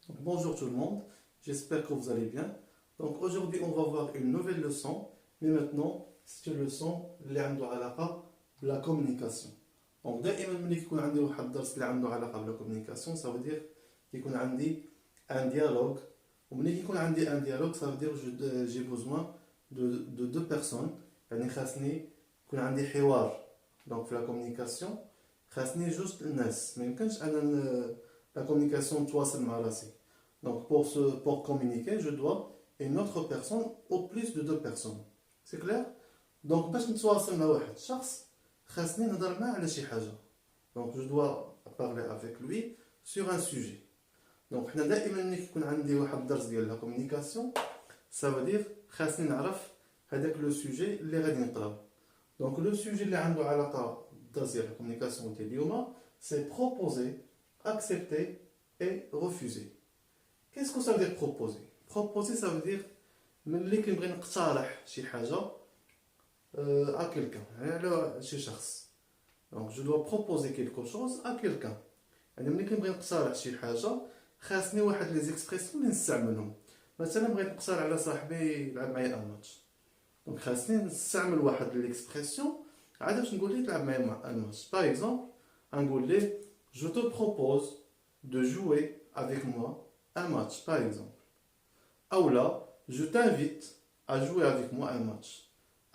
Donc, bonjour tout le monde, j'espère que vous allez bien. Donc aujourd'hui on va voir une nouvelle leçon, mais maintenant c'est une leçon اللي عنده علاقة بلا communication. Donc دائما ملي كيكون عندي واحد الدرس اللي عنده علاقة بلا communication ça veut dire كيكون عندي un dialogue. وملي كيكون عندي un dialogue ça veut dire j'ai besoin de deux personnes. يعني خاصني يكون عندي حوار. Donc في la communication خاصني جوست الناس ما يمكنش انا la communication تواصل مع راسي. Donc pour communiquer, je dois une autre personne ou plus de deux personnes. C'est clair? Donc باش نتواصل مع واحد الشخص خاصني نهضر معاه على شي حاجة. Donc je dois parler avec lui sur un sujet. Donc حنا دائما ملي كيكون عندي واحد الدرس ديال لا communication ça veut dire خاصني نعرف هذاك لو سوجي اللي غادي نقراو. Donc le sujet اللي عنده علاقة بالدرس ديال لا communication ديال اليوم c'est proposer, accepter et refuser. Qu'est-ce que ça veut dire proposer? Proposer, ça veut dire ملي كنبغي نقترح شي حاجة à quelqu'un, على شي شخص. Donc je dois proposer quelque chose à quelqu'un. يعني ملي كنبغي نقترح شي حاجة خاصني واحد لي زيكسبرسيون اللي نستعملهم. مثلا بغيت نقترح على صاحبي يلعب معايا ان ماتش. دونك خاصني نستعمل واحد ليكسبرسيون عاد باش نقول ليه تلعب معايا ان ماتش. باغ اكزومبل غنقول ليه je te propose de jouer avec moi un match, par exemple. Ou là, je t'invite à jouer avec moi un match.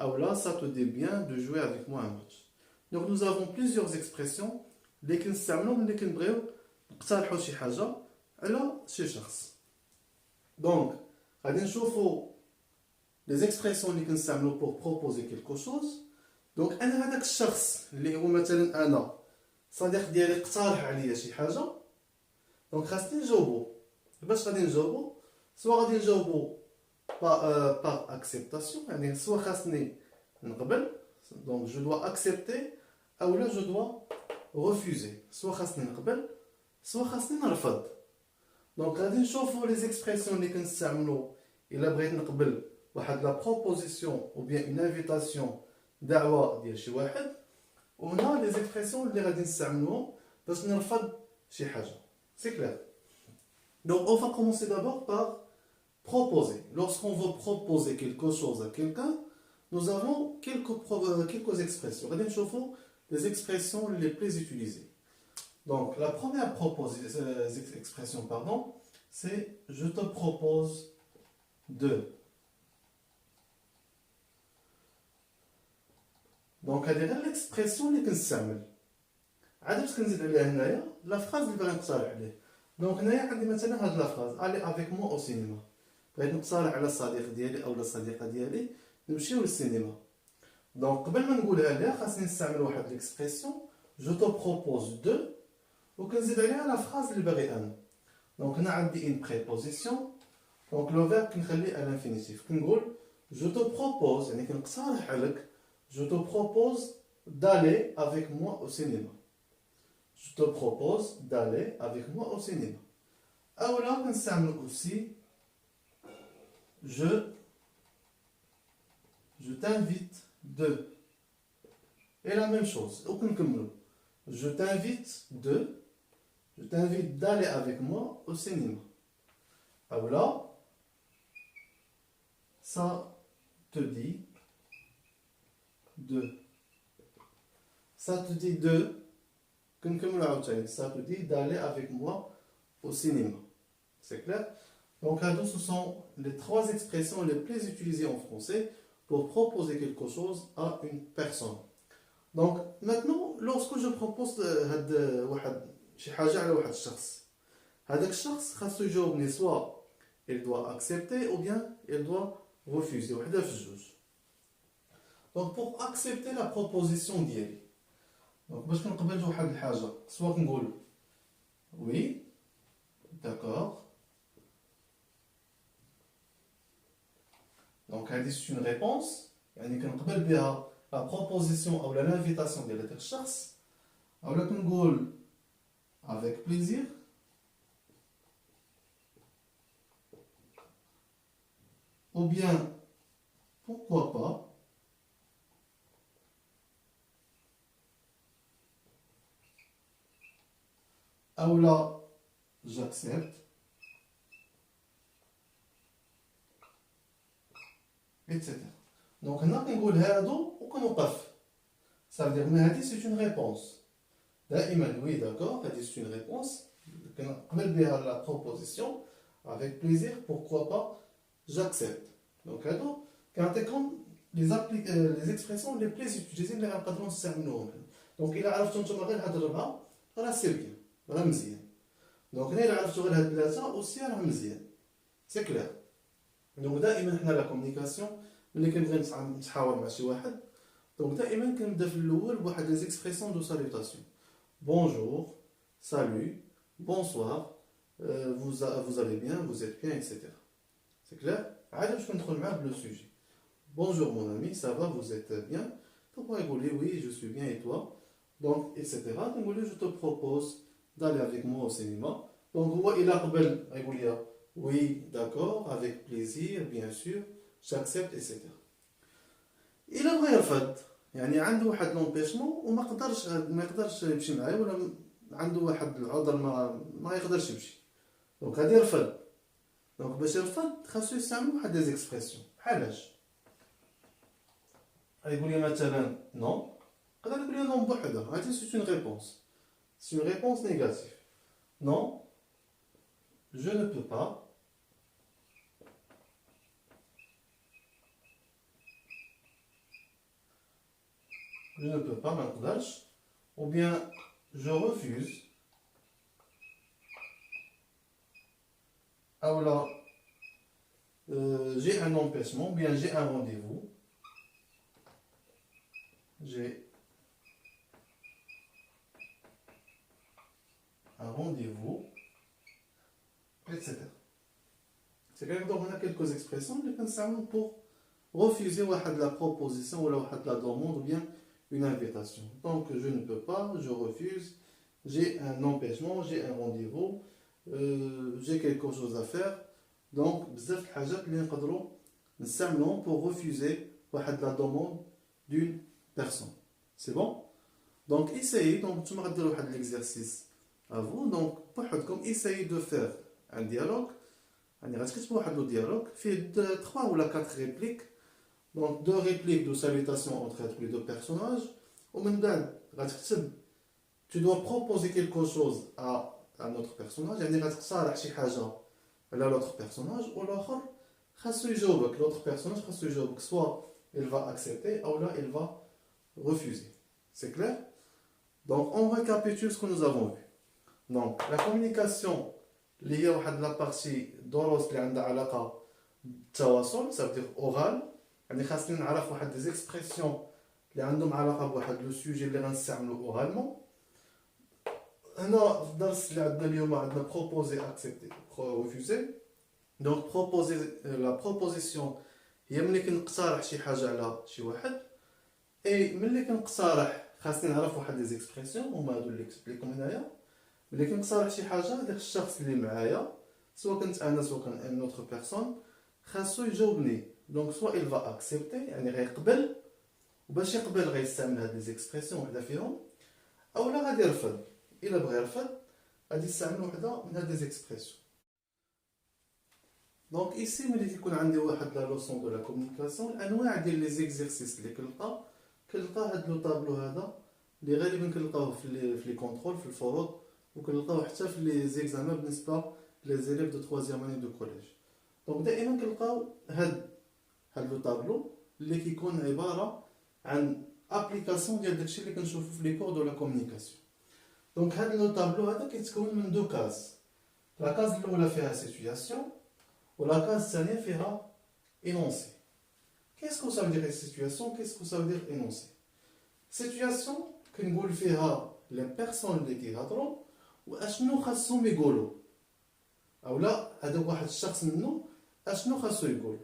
Ou là, ça te dit bien de jouer avec moi un match. Donc nous avons plusieurs expressions اللي كنستعملوهم ملي كنبغيو نقترحوا شي حاجة على شي شخص. Donc غادي نشوفوا les expressions اللي كنستعملو pour proposer quelque chose. Donc انا هذاك الشخص اللي هو مثلا انا صديق ديالي اقترح عليا شي حاجة. Donc خاصني نجاوبو. باش غادي نجاوبو سواء غادي نجاوبو par acceptation يعني سواء خاصني نقبل donc je dois accepter ou là je dois refuser سواء خاصني نقبل سواء خاصني نرفض. donc غادي نشوفو les expressions اللي كنستعملو الا بغيت نقبل واحد la proposition ou bien une invitation دعوة ديال شي واحد وهنا les expressions اللي غادي نستعملوهم باش نرفض شي حاجة. c'est clair? Donc on va commencer d'abord par proposer. Lorsqu'on veut proposer quelque chose à quelqu'un, nous avons quelques expressions. Regardez les expressions les plus utilisées. Donc la première expression, c'est je te propose de. Donc l'expression اللي كنستعمل. عاد باش كنزيد عليها هنايا la phrase اللي باغي نقترح عليه. Donc هنايا عندي مثلا هاد لا phrase allez avec moi au cinéma. بغيت نقترح على الصديق ديالي او الصديقه ديالي نمشيو للسينما. دونك قبل ما نقولها لها خاصني نستعمل واحد ليكسبرسيون جو تو بروبوز دو وكنزيد عليها لا فراز اللي باغي انا. دونك هنا عندي ان بريبوزيسيون دونك لو فيرب كنخليه على الانفينيتيف كنقول جو تو بروبوز يعني كنقترح عليك جو تو بروبوز دالي افيك موا او سينما. جو تو بروبوز دالي افيك موا او سينما. اولا كنستعمل اوسي je t'invite de. Et la même chose, aucun comme je t'invite d'aller avec moi au cinéma. Alors là, ça te dit de. Ça te dit de. Ça te dit d'aller avec moi au cinéma. C'est clair? Donc, ce sont les trois expressions les plus utilisées en français pour proposer quelque chose à une personne. Donc, maintenant, lorsque je propose شي حاجة على واحد الشخص هذاك الشخص خاصو يجاوبني soit il doit accepter ou bien il doit refuser وحدة في الجوج. Donc, pour accepter la proposition ديالي donc باش كنقبل واحد الحاجة soit كنقول oui d'accord. Donc, c'est une réponse. يعني كنقبل بها la proposition ou l'invitation ديال هذاك الشخص. أولا كنقول avec plaisir. Ou bien pourquoi pas. أولا j'accepte. etc. Donc هنا كنقول هادو وكنوقف. Ça veut dire mais هادي c'est une réponse. دائما oui d'accord, هادي c'est une réponse. كنقبل بها la proposition avec plaisir, pourquoi pas, j'accepte. Donc هادو كنعطيكم les expressions les plus utilisées اللي غنقدروا نستعملوهم. Donc إلا عرفتوا نتوما غير هاد الربعة راه سي بيان، راه مزيان. دونك هنا إلا عرفتوا غير هاد ثلاثة أوسي راه مزيان. سي كلير. دونك دائما حنا لا كومونيكاسيون ملي كنبغي نتحاور مع شي واحد، دونك دائما كنبدا في الاول بواحد لي زيكسبرسيون دو سالوتاسيون. بونجور، سالو، بونسوار، vous allez bien, vous êtes bien, etc. C'est clair. عاد باش ندخل معاه بلو سوجي. Bonjour mon ami, ça va, vous êtes bien? Donc on va rigoler, oui, je suis bien et toi? Donc, etc. Donc je te propose d'aller avec moi au cinéma. Donc il a قبل يقول لي oui, d'accord, avec plaisir, bien sûr, j'accepte, etc. Il a بغى يرفض، يعني عنده واحد لومبيشمون وما يقدرش يمشي معايا، ولا عنده واحد العذر ما يقدرش يمشي. دونك غادي يرفض. دونك باش يرفض خاصو يستعمل واحد لي زيكسبرسيون بحالاش. يقول لي مثلا نو، يقدر يقول لي نو بوحدها، هادي سي اون ريبونس. سي اون ريبونس نيجاتيف. نو، je ne peux pas. Je ne peux pas, ما نقدرش. Ou bien je refuse. Ah voilà, j'ai un empêchement, ou bien j'ai un rendez-vous. J'ai un rendez-vous, etc. C'est quand même donc on a quelques expressions pour refuser la proposition ou la demande ou bien une invitation. Donc je ne peux pas, je refuse, j'ai un empêchement, j'ai un rendez-vous, j'ai quelque chose à faire. Donc بزاف الحاجات اللي نقدروا نستعملوهم pour refuser la demande d'une personne. C'est bon? Donc essayez, donc tu m'as dit l'exercice à vous. Donc بوحدكم essayez de faire un dialogue. يعني غتكتبوا واحد لو dialogue فيه 3 ou 4 répliques. Donc 2 répliques de salutation entre les 2 personnages. ومن بعد غتكتب tu dois proposer quelque chose à un autre personnage. يعني غتقترح شي حاجه على l'autre personnage والاخر خاصو يجاوبك. l'autre personnage خاصو يجاوبك soit il va accepter ou là il va refuser. C'est clair? Donc on récapitule ce que nous avons vu. Donc la communication اللي هي واحد لا بارتي دروس اللي عندها علاقه بالتواصل، ça veut dire oral. يعني خاصني نعرف واحد دي زيكسبرسيون اللي عندهم علاقه بواحد لو سوجي اللي غنستعملو اورالمون. هنا في الدرس اللي عندنا اليوم عندنا proposer, accepter, refuser. Donc proposer, la proposition هي ملي كنقترح شي حاجه على شي واحد، اي ملي كنقترح خاصني نعرف واحد لي زيكسبرسيون هما هادو اللي كتبت لكم هنايا. ملي كنقترح شي حاجه هذاك الشخص اللي معايا سواء كنت انا سواء كان ان اوتر بيرسون خاصو يجاوبني. دونك سواء il va accepter يعني غيقبل، وباش يقبل غيستعمل هاد لي زيكسبرسيون وحده فيهم، اولا غادي يرفض. الا بغى يرفض غادي يستعمل وحده من هاد لي زيكسبرسيون. دونك ايسي ملي كيكون عندي واحد لا لوسون دو لا كومونيكاسيون، الانواع ديال لي زيكزيرسيس اللي كنلقى هاد لو طابلو هذا اللي غالبا كنلقاوه في لي كونترول في الفروض، وكنلقاوه حتى في لي زيكزامان بالنسبه لي زيليف دو 3 اني دو كوليج. دونك دائما كنلقاو هاد لو طابلو اللي كيكون عباره عن ابليكاسيون ديال داكشي اللي كنشوفو في لي كور دو لا كومونيكاسيون. دونك هاد لو طابلو هذا كيتكون من 2 كاز. لا كاز الاولى فيها سيتوياسيون ولا كاز الثانيه فيها énoncé. Qu'est-ce que ça veut dire situation? Qu'est-ce que ça veut dire énoncé? Situation كنقول فيها لي بيرسون اللي كيهضروا واشنو خاصهم يقولوا، اولا هذاك واحد الشخص منه اشنو خاصو يقول.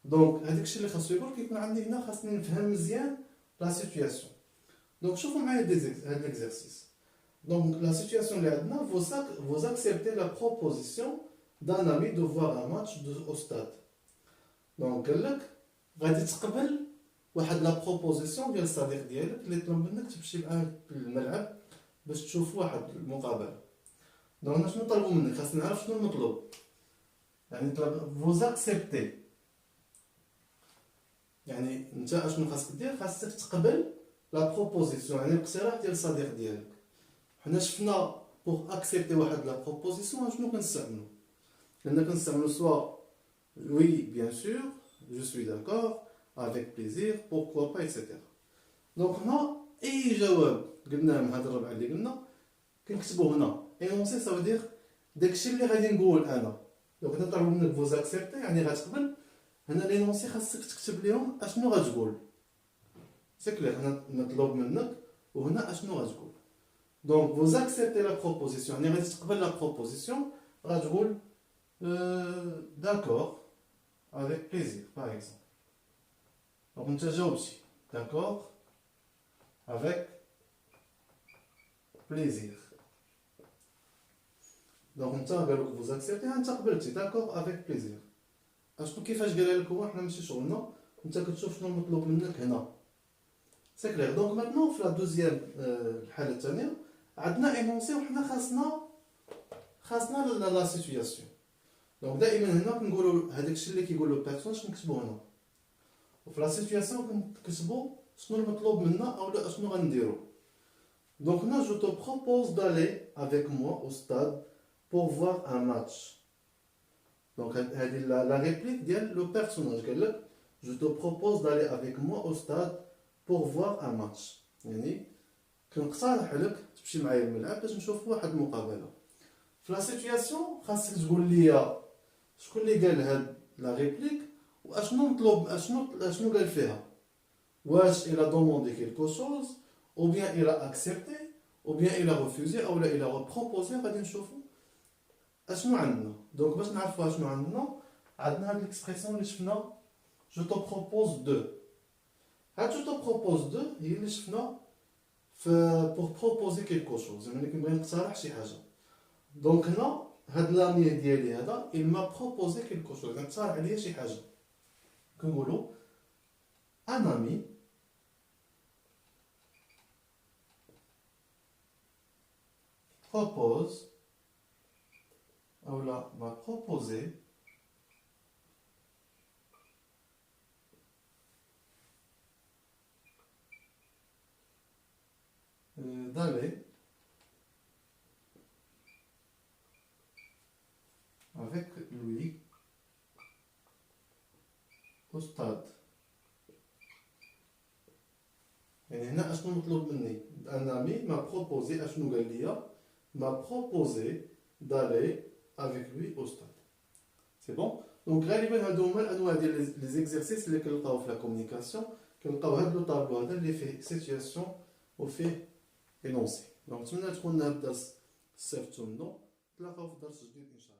دونك هذاك الشيء اللي خاصو يقول كيكون عندي هنا خاصني نفهم مزيان لا سيتوياسيون. دونك شوفوا معايا هاد ليكزيرسيس. دونك لا سيتوياسيون اللي عندنا vous acceptez la proposition d'un ami de voir un match au stade. دونك قال لك غادي تقبل واحد لا بروبوزيسيون ديال الصديق ديالك اللي طلب منك تمشي معاه للملعب باش تشوف واحد المقابله. دونك شنو طلبوا منك؟ خاصنا نعرف شنو المطلوب. يعني طلب vous acceptez يعني انت اشنو خاصك دير؟ خاصك تقبل لا بروبوزيسيون، يعني الاقتراح ديال الصديق ديالك. حنا شفنا بوغ اكسبتي واحد لا بروبوزيسيون شنو كنستعملو؟ لان كنستعملو سوا وي بيان سور، جو سوي داكور، افيك بليزير، بوركوا با ايتترا. دونك هنا اي جواب قلناه من هاد الربعه اللي قلنا كنكتبو هنا اينونسي، سا دير داكشي اللي غادي نقول انا. دونك هنا طلبوا منك فوز اكسبتي يعني غتقبل. هنا لينونسي خاصك تكتب ليهم اشنو غتقول، سي كلير. هنا مطلوب منك وهنا اشنو غتقول. دونك فوز اكسبتي لا بروبوزيسيون يعني غادي تقبل لا بروبوزيسيون، غتقول داكور افيك بليزير باغ اكزومبل. دونك انت جاوبتي داكور افيك بليزير. دونك انت قالوك فوز اكسبتي انت قبلتي داكور افيك بليزير. اشنو كيفاش قالها لك هو؟ حنا ماشي شغلنا، انت كتشوف شنو المطلوب منك هنا، سي كلير. دونك ماتنون في لا دوزيام الحاله الثانيه عندنا اينونسي وحنا خاصنا لا سيتوياسيون. دونك دائما هنا كنقولوا هذاك الشيء اللي كيقولوا البيرسون كنكتبو هنا، وفي لا سيتوياسيون كنكتبو شنو المطلوب منا اولا اشنو غنديرو. دونك هنا جو تو بروبوز دالي افيك موا او ستاد بور فوار ان ماتش. دونك هذه لا ريبليك ديال لو بيرسوناج، قال لك جو تو بروبوز دالي افيك موا او ستاد بور فوار ان ماتش، يعني كنقترح لك تمشي معايا الملعب باش نشوفوا واحد المقابله. في لا سيتوياسيون خاصك تقول لي شكون اللي قال هاد لا ريبليك واشنو مطلوب، اشنو قال فيها. واش الى دوموندي كيلكو شوز او بيان الى اكسبتي او بيان الى ريفوزي او لا الى بروبوزي. غادي نشوفوا اشنو عندنا. دونك باش نعرفوا اشنو عندنا هاد ليكسبرسيون اللي شفنا جو تو بروبوز دو. هاد جو تو بروبوز دو هي اللي شفنا في بور بروبوزي كيلكو شوز، يعني كنبغي نقترح شي حاجه. دونك هنا هاد لامي ديالي هذا il m'a proposé quelque chose، اقترح عليا شي حاجه. كنقولوا un ami propose ou là m'a proposé d'aller avec lui au stade. يعني هنا اشنو مطلوب مني؟ un ami m'a proposé، اشنو قال لي؟ m'a proposé d'aller avec lui au stade. سي بون. دونك غالبا هادو هما الانواع ديال لي زيكزارسيس اللي كنلقاو في لا كومونيكاسيون. كنلقاو هاد لو طابلو هذا اللي فيه سيتوياسيون وفيه énoncé. دونك نتمنى تكون هاد الدرس استفدتوا منه. نتلاقاو في درس جديد ان شاء الله.